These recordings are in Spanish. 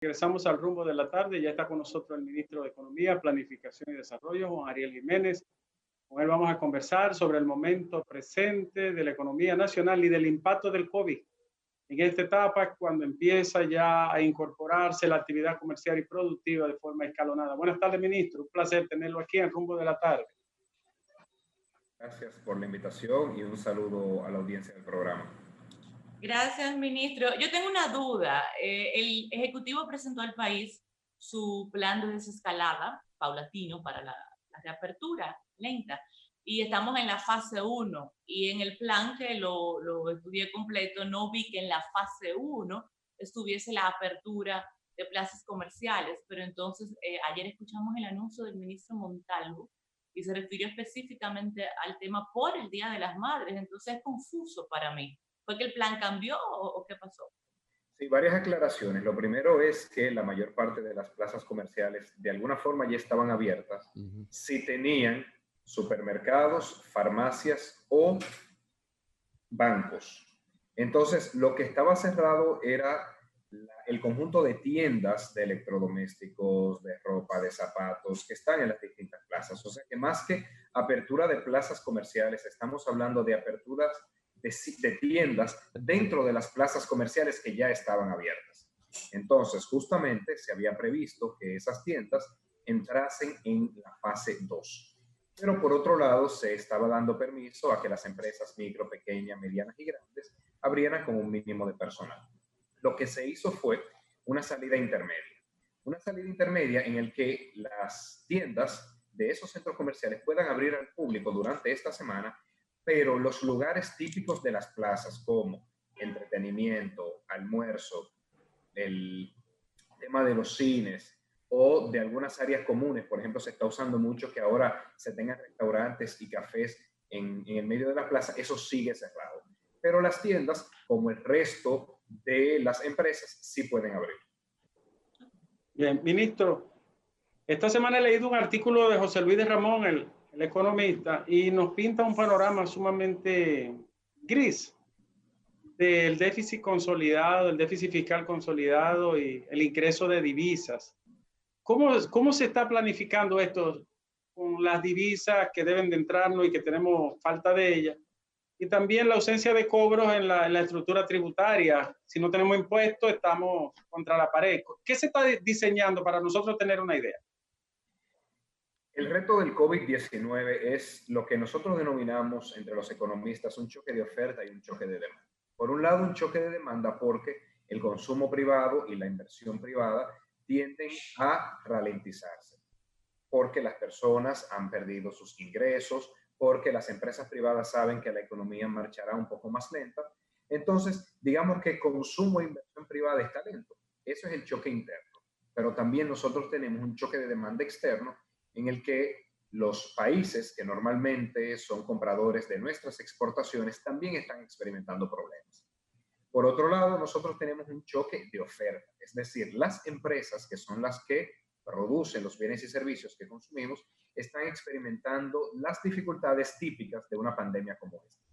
Regresamos al rumbo de la tarde. Ya está con nosotros el ministro de Economía, Planificación y Desarrollo, Juan Ariel Jiménez. Con él vamos a conversar sobre el momento presente de la economía nacional y del impacto del COVID en esta etapa, cuando empieza ya a incorporarse la actividad comercial y productiva de forma escalonada. Buenas tardes, ministro. Un placer tenerlo aquí en el rumbo de la tarde. Gracias por la invitación y un saludo a la audiencia del programa. Gracias, ministro. Yo tengo una duda. El Ejecutivo presentó al país su plan de desescalada paulatino para la reapertura lenta y estamos en la fase 1 y en el plan que lo estudié completo no vi que en la fase 1 estuviese la apertura de plazas comerciales, pero entonces ayer escuchamos el anuncio del ministro Montalvo y se refirió específicamente al tema por el Día de las Madres, entonces es confuso para mí. ¿Fue que el plan cambió o qué pasó? Sí, varias aclaraciones. Lo primero es que la mayor parte de las plazas comerciales de alguna forma ya estaban abiertas si tenían supermercados, farmacias o bancos. Entonces, lo que estaba cerrado era el conjunto de tiendas de electrodomésticos, de ropa, de zapatos, que están en las distintas plazas. O sea que más que apertura de plazas comerciales, estamos hablando de aperturas de tiendas dentro de las plazas comerciales que ya estaban abiertas. Entonces, justamente se había previsto que esas tiendas entrasen en la fase 2. Pero por otro lado, se estaba dando permiso a que las empresas micro, pequeñas, medianas y grandes abrieran con un mínimo de personal. Lo que se hizo fue una salida intermedia. Una salida intermedia en el que las tiendas de esos centros comerciales puedan abrir al público durante esta semana, pero los lugares típicos de las plazas como entretenimiento, almuerzo, el tema de los cines o de algunas áreas comunes, por ejemplo, se está usando mucho que ahora se tengan restaurantes y cafés en el medio de la plaza, eso sigue cerrado. Pero las tiendas, como el resto de las empresas, sí pueden abrir. Bien, ministro, esta semana he leído un artículo de José Luis de Ramón, el economista, y nos pinta un panorama sumamente gris del déficit consolidado, el déficit fiscal consolidado y el ingreso de divisas. ¿Cómo se está planificando esto con las divisas que deben de entrarnos y que tenemos falta de ellas? Y también la ausencia de cobros en la estructura tributaria. Si no tenemos impuestos, estamos contra la pared. ¿Qué se está diseñando para nosotros tener una idea? El reto del COVID-19 es lo que nosotros denominamos entre los economistas un choque de oferta y un choque de demanda. Por un lado, un choque de demanda porque el consumo privado y la inversión privada tienden a ralentizarse, porque las personas han perdido sus ingresos, porque las empresas privadas saben que la economía marchará un poco más lenta. Entonces, digamos que consumo e inversión privada está lento. Eso es el choque interno. Pero también nosotros tenemos un choque de demanda externo en el que los países que normalmente son compradores de nuestras exportaciones también están experimentando problemas. Por otro lado, nosotros tenemos un choque de oferta, es decir, las empresas que son las que producen los bienes y servicios que consumimos están experimentando las dificultades típicas de una pandemia como esta.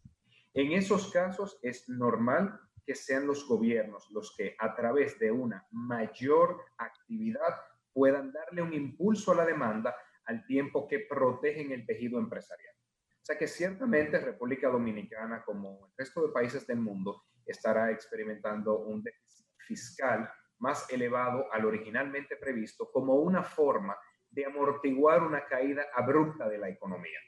En esos casos es normal que sean los gobiernos los que a través de una mayor actividad puedan darle un impulso a la demanda al tiempo que protegen el tejido empresarial. O sea que ciertamente República Dominicana, como el resto de países del mundo, estará experimentando un déficit fiscal más elevado al originalmente previsto como una forma de amortiguar una caída abrupta de la economía.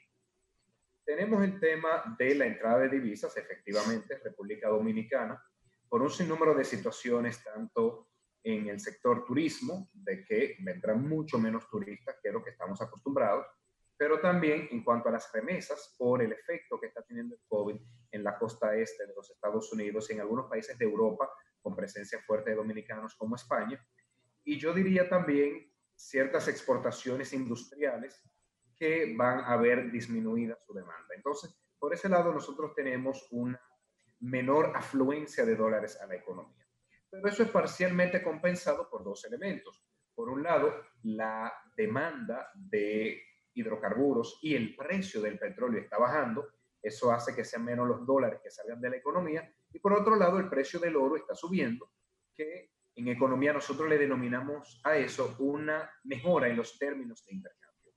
Tenemos el tema de la entrada de divisas, efectivamente, República Dominicana, por un sinnúmero de situaciones, tanto en el sector turismo, de que vendrán mucho menos turistas que lo que estamos acostumbrados, pero también en cuanto a las remesas, por el efecto que está teniendo el COVID en la costa este de los Estados Unidos y en algunos países de Europa, con presencia fuerte de dominicanos como España. Y yo diría también ciertas exportaciones industriales que van a ver disminuida su demanda. Entonces, por ese lado, nosotros tenemos una menor afluencia de dólares a la economía. Pero eso es parcialmente compensado por dos elementos. Por un lado, la demanda de hidrocarburos y el precio del petróleo está bajando. Eso hace que sean menos los dólares que salgan de la economía. Y por otro lado, el precio del oro está subiendo, que En economía nosotros le denominamos a eso una mejora en los términos de intercambio.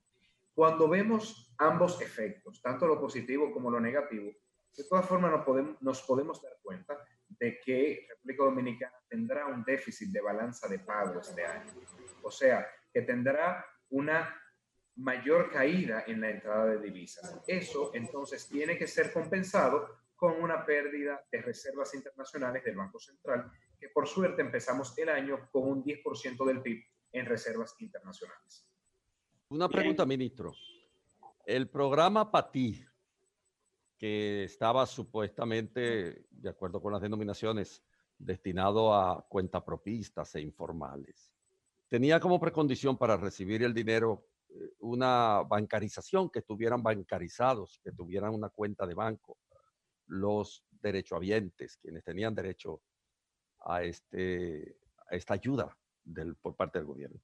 Cuando vemos ambos efectos, tanto lo positivo como lo negativo, de todas formas nos podemos dar cuenta de que República Dominicana tendrá un déficit de balanza de pago este año. O sea, que tendrá una mayor caída en la entrada de divisas. Eso entonces tiene que ser compensado con una pérdida de reservas internacionales del Banco Central, que por suerte empezamos el año con un 10% del PIB en reservas internacionales. Una pregunta, ministro. El programa PATI, que estaba supuestamente, de acuerdo con las denominaciones, destinado a cuentapropistas e informales, tenía como precondición para recibir el dinero una bancarización, que estuvieran bancarizados, que tuvieran una cuenta de banco, los derechohabientes, quienes tenían derecho a esta ayuda por parte del gobierno.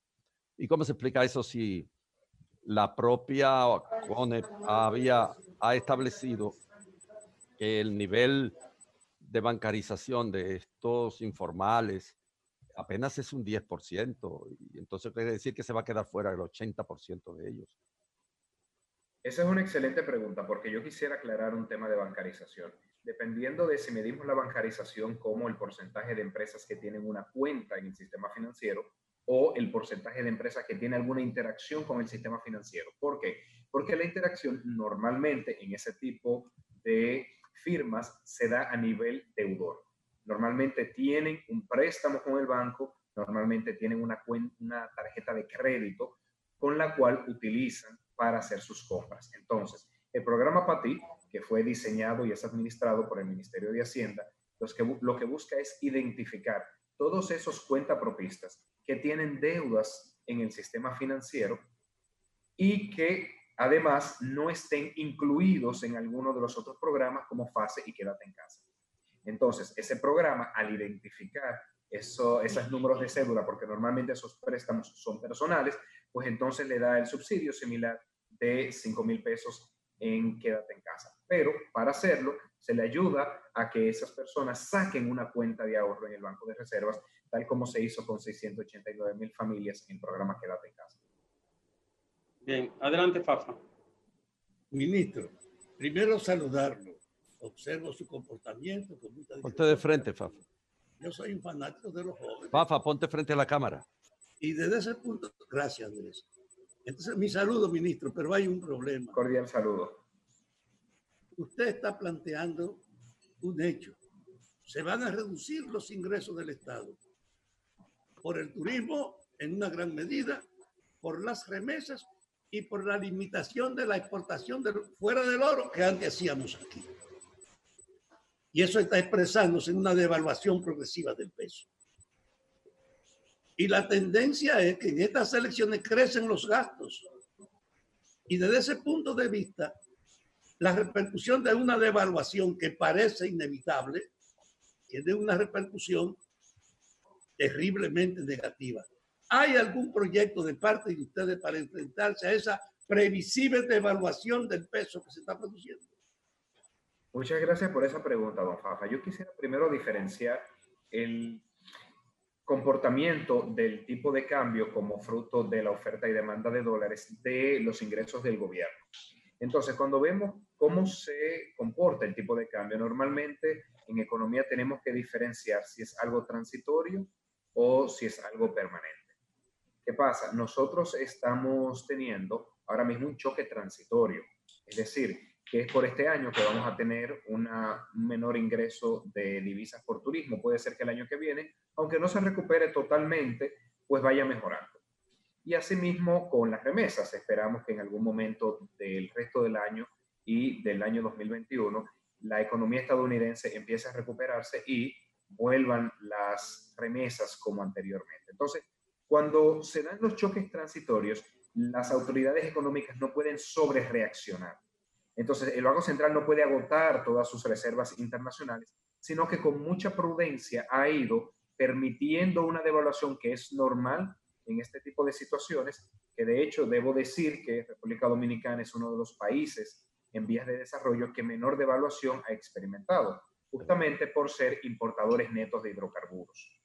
¿Y cómo se explica eso si la propia CONEP ha establecido que el nivel de bancarización de estos informales apenas es un 10%, y entonces quiere decir que se va a quedar fuera el 80% de ellos? Esa es una excelente pregunta, porque yo quisiera aclarar un tema de bancarización. Dependiendo de si medimos la bancarización como el porcentaje de empresas que tienen una cuenta en el sistema financiero o el porcentaje de empresas que tienen alguna interacción con el sistema financiero. ¿Por qué? Porque la interacción normalmente en ese tipo de firmas se da a nivel deudor. Normalmente tienen un préstamo con el banco, normalmente tienen una tarjeta de crédito con la cual utilizan para hacer sus compras. Entonces, el programa PATI, que fue diseñado y es administrado por el Ministerio de Hacienda, lo que busca es identificar todos esos cuentapropistas que tienen deudas en el sistema financiero y que además no estén incluidos en alguno de los otros programas como FASE y Quédate en Casa. Entonces, ese programa, al identificar esos números de cédula, porque normalmente esos préstamos son personales, pues entonces le da el subsidio similar de 5,000 pesos en Quédate en Casa. Pero para hacerlo, se le ayuda a que esas personas saquen una cuenta de ahorro en el Banco de Reservas, tal como se hizo con 689,000 familias en el programa Quédate en Casa. Bien, adelante, Fafa. Ministro, primero saludarlo. Observo su comportamiento con mucha discreción. Ponte de frente, Fafa. Yo soy un fanático de los jóvenes. Fafa, ponte frente a la cámara. Y desde ese punto, gracias, Andrés. Entonces, mi saludo, ministro, pero hay un problema. Cordial saludo. Usted está planteando un hecho. Se van a reducir los ingresos del Estado por el turismo en una gran medida, por las remesas y por la limitación de la exportación fuera del oro que antes hacíamos aquí. Y eso está expresándose en una devaluación progresiva del peso. Y la tendencia es que en estas elecciones crecen los gastos. Y desde ese punto de vista, la repercusión de una devaluación que parece inevitable tiene una repercusión terriblemente negativa. ¿Hay algún proyecto de parte de ustedes para enfrentarse a esa previsible devaluación del peso que se está produciendo? Muchas gracias por esa pregunta, don Fafa. Yo quisiera primero diferenciar el comportamiento del tipo de cambio como fruto de la oferta y demanda de dólares de los ingresos del gobierno. Entonces, cuando vemos cómo se comporta el tipo de cambio, normalmente en economía tenemos que diferenciar si es algo transitorio o si es algo permanente. ¿Qué pasa? Nosotros estamos teniendo ahora mismo un choque transitorio, es decir, que es por este año que vamos a tener un menor ingreso de divisas por turismo. Puede ser que el año que viene, aunque no se recupere totalmente, pues vaya mejorando. Y asimismo con las remesas, esperamos que en algún momento del resto del año y del año 2021, la economía estadounidense empiece a recuperarse y vuelvan las remesas como anteriormente. Entonces, cuando se dan los choques transitorios, las autoridades económicas no pueden sobrereaccionar. Entonces, el Banco Central no puede agotar todas sus reservas internacionales, sino que con mucha prudencia ha ido permitiendo una devaluación que es normal en este tipo de situaciones, que de hecho debo decir que República Dominicana es uno de los países en vías de desarrollo que menor devaluación ha experimentado, justamente por ser importadores netos de hidrocarburos.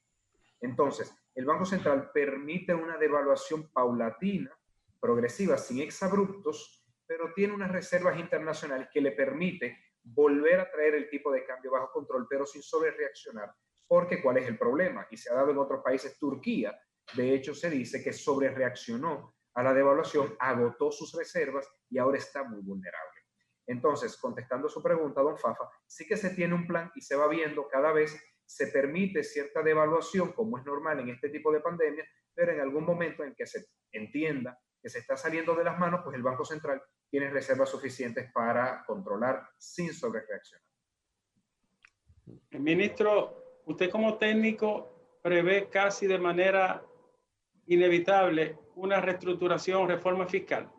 Entonces, el Banco Central permite una devaluación paulatina, progresiva, sin exabruptos, pero tiene unas reservas internacionales que le permite volver a traer el tipo de cambio bajo control, pero sin sobrereaccionar. Porque ¿cuál es el problema? Y se ha dado en otros países. Turquía, de hecho, se dice que sobrereaccionó a la devaluación, agotó sus reservas y ahora está muy vulnerable. Entonces, contestando su pregunta, don Fafa, sí que se tiene un plan y se va viendo cada vez se permite cierta devaluación, como es normal en este tipo de pandemia, pero en algún momento en que se entienda que se está saliendo de las manos, pues el Banco Central tiene reservas suficientes para controlar sin sobrereaccionar. Ministro, usted como técnico prevé casi de manera inevitable una reestructuración, reforma fiscal.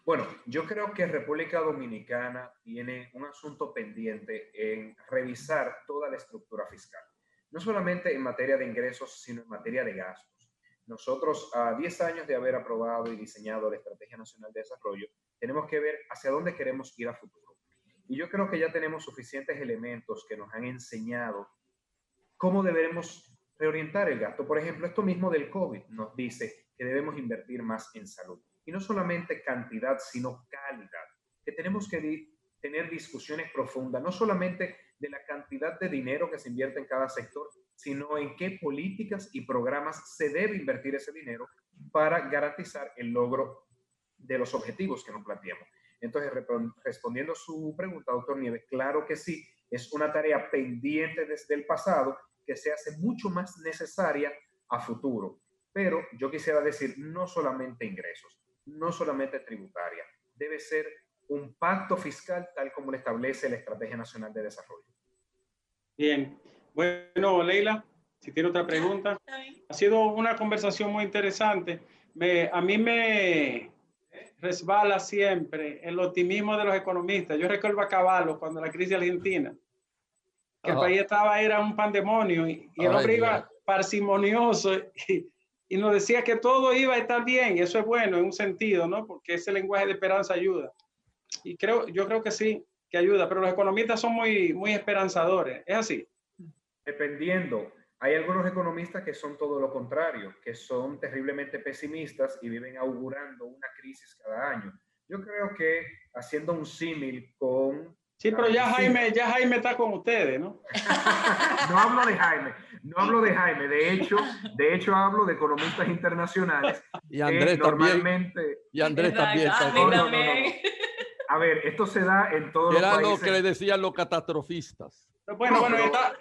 Bueno, yo creo que República Dominicana tiene un asunto pendiente en revisar toda la estructura fiscal, no solamente en materia de ingresos, sino en materia de gastos. Nosotros, a 10 años de haber aprobado y diseñado la Estrategia Nacional de Desarrollo, tenemos que ver hacia dónde queremos ir a futuro. Y yo creo que ya tenemos suficientes elementos que nos han enseñado cómo debemos reorientar el gasto. Por ejemplo, esto mismo del COVID nos dice que debemos invertir más en salud. Y no solamente cantidad, sino calidad. Que tenemos que tener discusiones profundas, no solamente de la cantidad de dinero que se invierte en cada sector, sino en qué políticas y programas se debe invertir ese dinero para garantizar el logro de los objetivos que nos planteamos. Entonces, respondiendo a su pregunta, doctor Nieves, claro que sí, es una tarea pendiente desde el pasado que se hace mucho más necesaria a futuro. Pero yo quisiera decir, no solamente ingresos, no solamente tributaria, debe ser un pacto fiscal tal como lo establece la Estrategia Nacional de Desarrollo. Bien, bueno, Leila, si tiene otra pregunta. Ha sido una conversación muy interesante. A mí me resbala siempre el optimismo de los economistas. Yo recuerdo a Cavallo cuando la crisis argentina, que el país era un pandemonio y el hombre iba parsimonioso y nos decía que todo iba a estar bien. Y eso es bueno en un sentido, ¿no? Porque ese lenguaje de esperanza ayuda. Y yo creo que sí, que ayuda, pero los economistas son muy esperanzadores. ¿Es así? Dependiendo. Hay algunos economistas que son todo lo contrario, que son terriblemente pesimistas y viven augurando una crisis cada año. Yo creo que haciendo un símil con... Sí, pero ya Jaime está con ustedes, ¿no? No hablo de Jaime. De hecho hablo de economistas internacionales. Y Andrés normalmente... también. Y Andrés también. No. A ver, esto se da en todos los países. Era lo que le decían los catastrofistas. Bueno,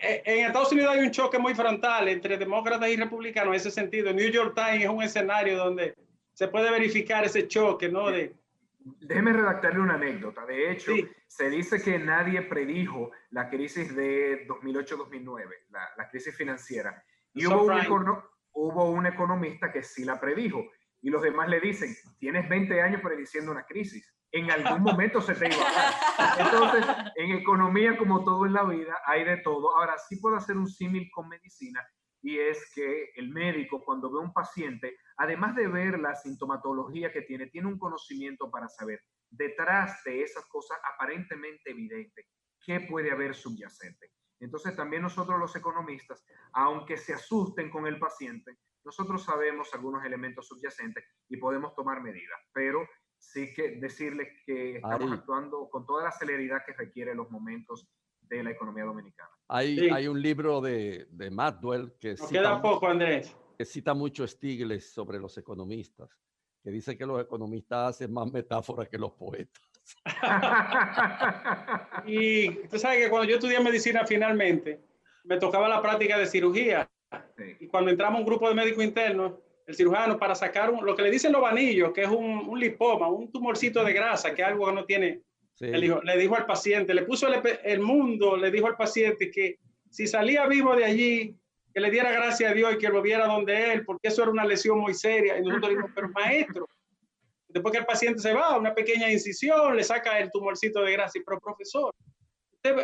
en Estados Unidos hay un choque muy frontal entre demócratas y republicanos en ese sentido. New York Times es un escenario donde se puede verificar ese choque, ¿no? Déjeme redactarle una anécdota. De hecho, se dice que nadie predijo la crisis de 2008-2009, la crisis financiera. Y hubo un economista que sí la predijo. Y los demás le dicen, tienes 20 años prediciendo una crisis. En algún momento se te iba a dar. Entonces, en economía, como todo en la vida, hay de todo. Ahora, sí puedo hacer un símil con medicina, y es que el médico, cuando ve a un paciente, además de ver la sintomatología que tiene un conocimiento para saber, detrás de esas cosas aparentemente evidentes, qué puede haber subyacente. Entonces, también nosotros los economistas, aunque se asusten con el paciente, nosotros sabemos algunos elementos subyacentes y podemos tomar medidas, pero sí que decirles que estamos actuando con toda la celeridad que requiere los momentos de la economía dominicana. Hay un libro de Maxwell que cita mucho Stiglitz sobre los economistas, que dice que los economistas hacen más metáforas que los poetas. Y tú sabes que cuando yo estudié medicina finalmente, me tocaba la práctica de cirugía. Sí. Y cuando entramos un grupo de médicos internos, el cirujano, para sacar lo que le dicen los vanillos, que es un lipoma, un tumorcito de grasa, que es algo que no tiene. Sí. Le dijo al paciente, le puso el mundo, le dijo al paciente que si salía vivo de allí, que le diera gracias a Dios y que lo viera donde él, porque eso era una lesión muy seria. Y nosotros dijimos, pero maestro, después que el paciente se va, una pequeña incisión, le saca el tumorcito de grasa. Pero profesor,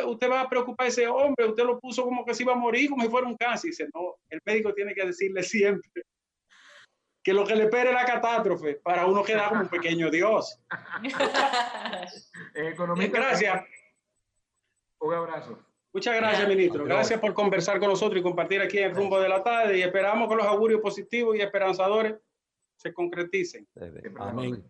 usted va a preocupar a ese hombre, usted lo puso como que se iba a morir, como si fuera un cáncer. Y dice, no, el médico tiene que decirle siempre que lo que le espera es la catástrofe, para uno quedar como un pequeño Dios. Economista, gracias. Un abrazo. Muchas gracias, ministro. Gracias por conversar con nosotros y compartir aquí en Rumbo de la Tarde. Y esperamos que los augurios positivos y esperanzadores se concreticen. Amén.